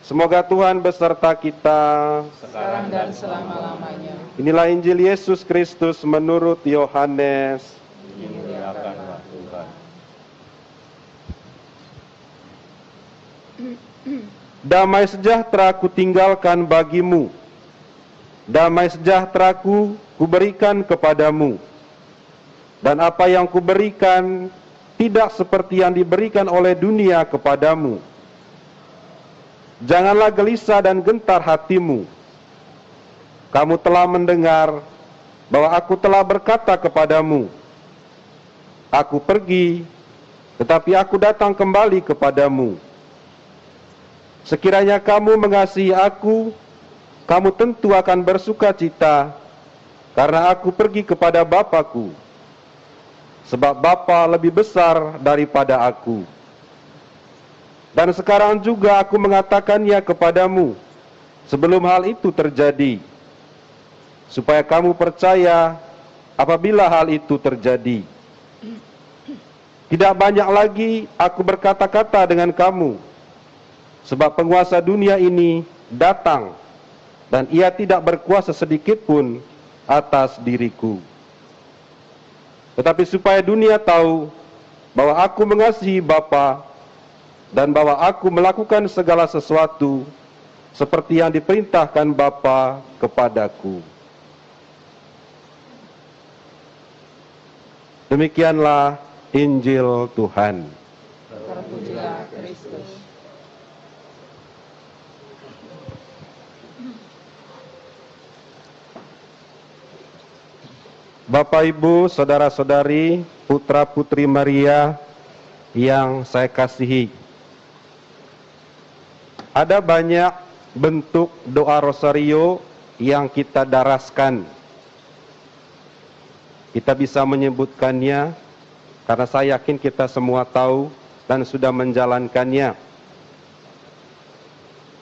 Semoga Tuhan beserta kita sekarang dan selama-lamanya. Inilah Injil Yesus Kristus menurut Yohanes. Dimuliakanlah Tuhan. Damai sejahtera ku tinggalkan bagimu, damai sejahtera ku berikan kepadamu. Dan apa yang kuberikan tidak seperti yang diberikan oleh dunia kepadamu. Janganlah gelisah dan gentar hatimu. Kamu telah mendengar bahwa aku telah berkata kepadamu, aku pergi, tetapi aku datang kembali kepadamu. Sekiranya kamu mengasihi aku, kamu tentu akan bersuka cita, karena aku pergi kepada Bapa-Ku. Sebab Bapa lebih besar daripada aku. Dan sekarang juga aku mengatakannya kepadamu, sebelum hal itu terjadi, supaya kamu percaya apabila hal itu terjadi. Tidak banyak lagi aku berkata-kata dengan kamu, sebab penguasa dunia ini datang, dan ia tidak berkuasa sedikit pun atas diriku. Tetapi supaya dunia tahu bahwa aku mengasihi Bapa, dan bahwa aku melakukan segala sesuatu seperti yang diperintahkan Bapa kepadaku. Demikianlah Injil Tuhan. Terpujilah Kristus. Bapak, Ibu, saudara-saudari, putra-putri Maria yang saya kasihi, ada banyak bentuk doa rosario yang kita daraskan. Kita bisa menyebutkannya karena saya yakin kita semua tahu dan sudah menjalankannya.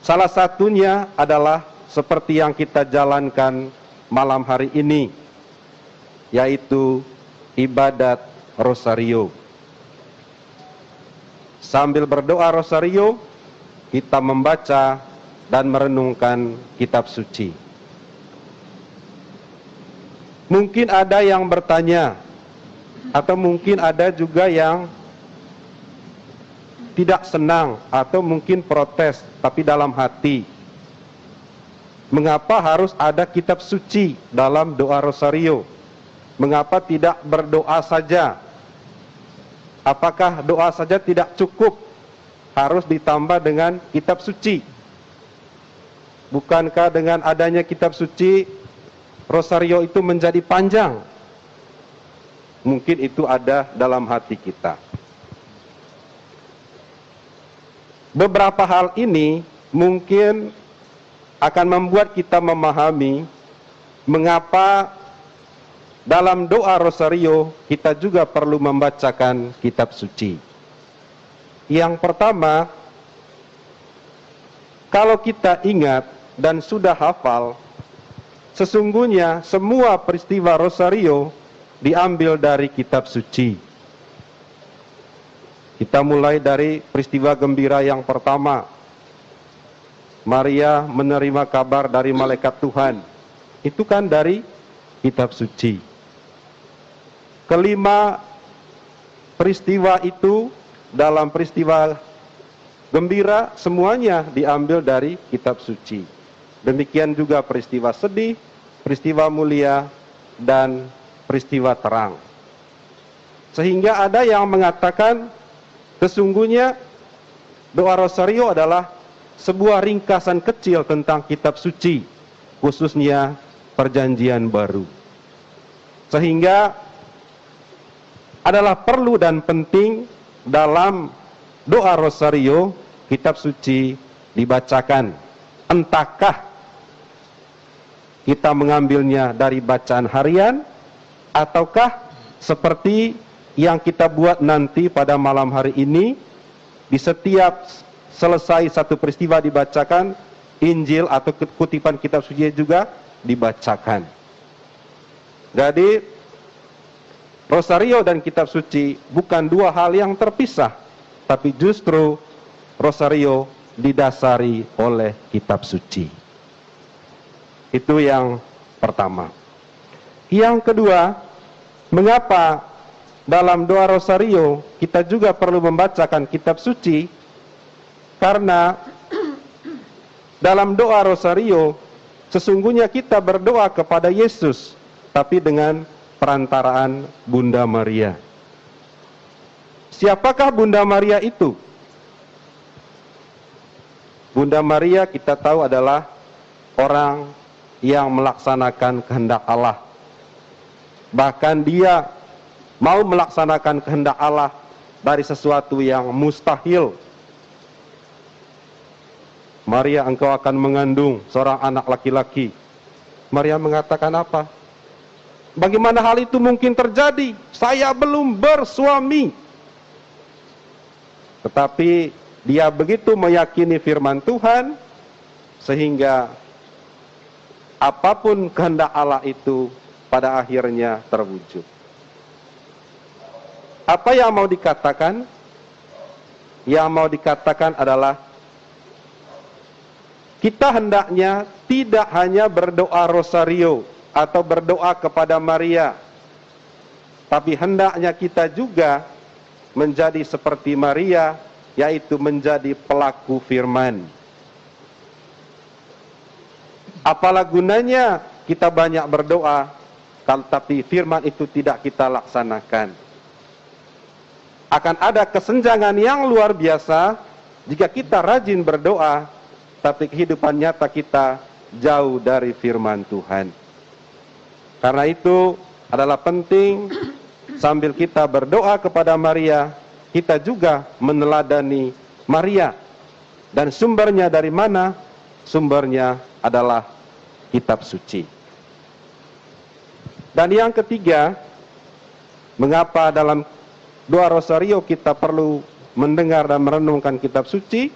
Salah satunya adalah seperti yang kita jalankan malam hari ini, yaitu ibadat rosario. Sambil berdoa rosario, kita membaca dan merenungkan kitab suci. Mungkin ada yang bertanya, atau mungkin ada juga yang tidak senang, atau mungkin protes, tapi dalam hati. Mengapa harus ada kitab suci dalam doa rosario? Mengapa tidak berdoa saja? Apakah doa saja tidak cukup? Harus ditambah dengan kitab suci? Bukankah dengan adanya kitab suci, rosario itu menjadi panjang? Mungkin itu ada dalam hati kita. Beberapa hal ini mungkin akan membuat kita memahami mengapa dalam doa rosario kita juga perlu membacakan kitab suci. Yang pertama, kalau kita ingat dan sudah hafal, sesungguhnya semua peristiwa rosario diambil dari kitab suci. Kita mulai dari peristiwa gembira yang pertama. Maria menerima kabar dari malaikat Tuhan. Itu kan dari kitab suci. Kelima peristiwa itu dalam peristiwa gembira semuanya diambil dari kitab suci. Demikian juga peristiwa sedih, peristiwa mulia, dan peristiwa terang. Sehingga ada yang mengatakan sesungguhnya doa rosario adalah sebuah ringkasan kecil tentang kitab suci, khususnya perjanjian baru. Sehingga adalah perlu dan penting dalam doa rosario kitab suci dibacakan. Entahkah kita mengambilnya dari bacaan harian, ataukah seperti yang kita buat nanti pada malam hari ini, di setiap selesai satu peristiwa dibacakan, Injil atau kutipan kitab suci juga dibacakan. Jadi rosario dan kitab suci bukan dua hal yang terpisah, tapi justru rosario didasari oleh kitab suci. Itu yang pertama. Yang kedua, mengapa dalam doa rosario kita juga perlu membacakan kitab suci? Karena dalam doa rosario sesungguhnya kita berdoa kepada Yesus, tapi dengan perantaraan Bunda Maria. Siapakah Bunda Maria itu? Bunda Maria kita tahu adalah orang yang melaksanakan kehendak Allah. Bahkan dia mau melaksanakan kehendak Allah dari sesuatu yang mustahil. Maria, engkau akan mengandung seorang anak laki-laki. Maria mengatakan apa? Bagaimana hal itu mungkin terjadi? Saya belum bersuami. Tetapi dia begitu meyakini firman Tuhan, sehingga apapun kehendak Allah itu pada akhirnya terwujud. Apa yang mau dikatakan? Yang mau dikatakan adalah kita hendaknya tidak hanya berdoa rosario atau berdoa kepada Maria, tapi hendaknya kita juga menjadi seperti Maria, yaitu menjadi pelaku firman. Apalah gunanya kita banyak berdoa, kalau tapi firman itu tidak kita laksanakan. Akan ada kesenjangan yang luar biasa jika kita rajin berdoa, tapi kehidupan nyata kita jauh dari firman Tuhan. Karena itu adalah penting sambil kita berdoa kepada Maria, kita juga meneladani Maria. Dan sumbernya dari mana? Sumbernya adalah kitab suci. Dan yang ketiga, mengapa dalam doa rosario kita perlu mendengar dan merenungkan kitab suci?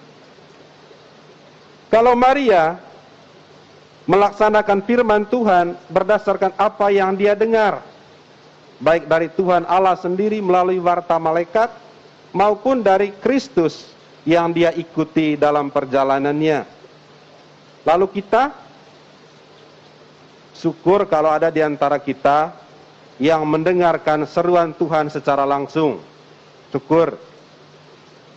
Kalau Maria melaksanakan firman Tuhan berdasarkan apa yang dia dengar, baik dari Tuhan Allah sendiri melalui warta malaikat, maupun dari Kristus yang dia ikuti dalam perjalanannya. Lalu kita syukur kalau ada di antara kita yang mendengarkan seruan Tuhan secara langsung. Syukur.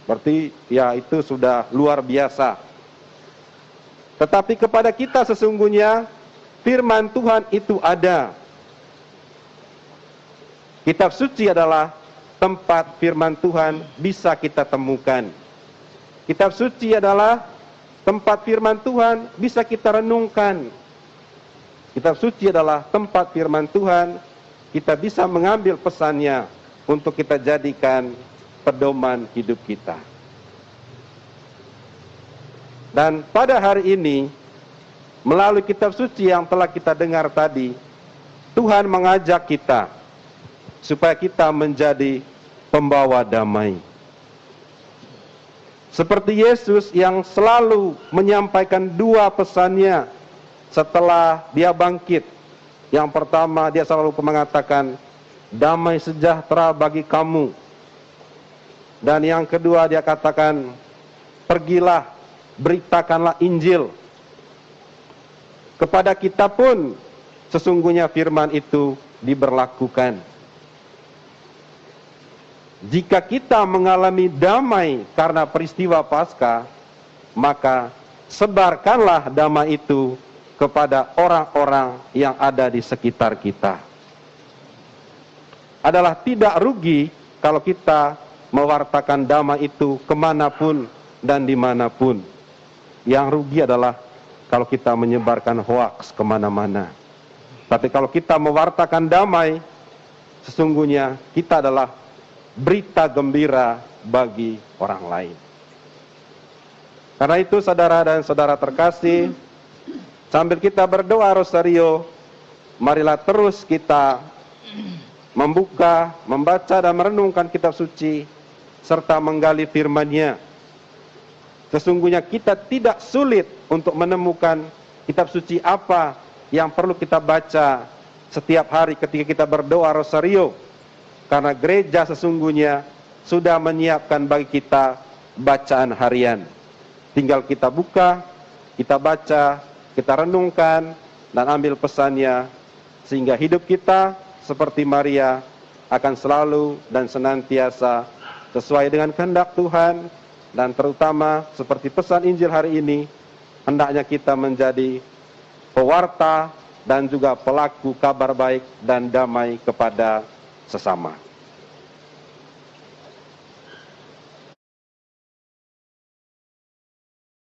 Berarti ya itu sudah luar biasa. Tetapi kepada kita sesungguhnya firman Tuhan itu ada. Kitab suci adalah tempat firman Tuhan bisa kita temukan. Kitab suci adalah tempat firman Tuhan bisa kita renungkan. Kitab suci adalah tempat firman Tuhan kita bisa mengambil pesannya untuk kita jadikan pedoman hidup kita. Dan pada hari ini, melalui kitab suci yang telah kita dengar tadi, Tuhan mengajak kita supaya kita menjadi pembawa damai. Seperti Yesus yang selalu menyampaikan dua pesannya setelah dia bangkit. Yang pertama, dia selalu mengatakan, damai sejahtera bagi kamu. Dan yang kedua, dia katakan, pergilah, beritakanlah Injil. Kepada kita pun sesungguhnya firman itu diberlakukan. Jika kita mengalami damai karena peristiwa Paskah, maka sebarkanlah damai itu kepada orang-orang yang ada di sekitar kita. Adalah tidak rugi kalau kita mewartakan damai itu kemanapun dan dimanapun. Yang rugi adalah kalau kita menyebarkan hoaks kemana-mana. Tapi kalau kita mewartakan damai, sesungguhnya kita adalah berita gembira bagi orang lain. Karena itu saudara dan saudara terkasih, sambil kita berdoa rosario, marilah terus kita membuka, membaca dan merenungkan kitab suci, serta menggali firman-Nya. Sesungguhnya kita tidak sulit untuk menemukan kitab suci apa yang perlu kita baca setiap hari ketika kita berdoa rosario. Karena gereja sesungguhnya sudah menyiapkan bagi kita bacaan harian. Tinggal kita buka, kita baca, kita renungkan, dan ambil pesannya, sehingga hidup kita seperti Maria akan selalu dan senantiasa sesuai dengan kehendak Tuhan, dan terutama seperti pesan Injil hari ini, hendaknya kita menjadi pewarta dan juga pelaku kabar baik dan damai kepada sesama.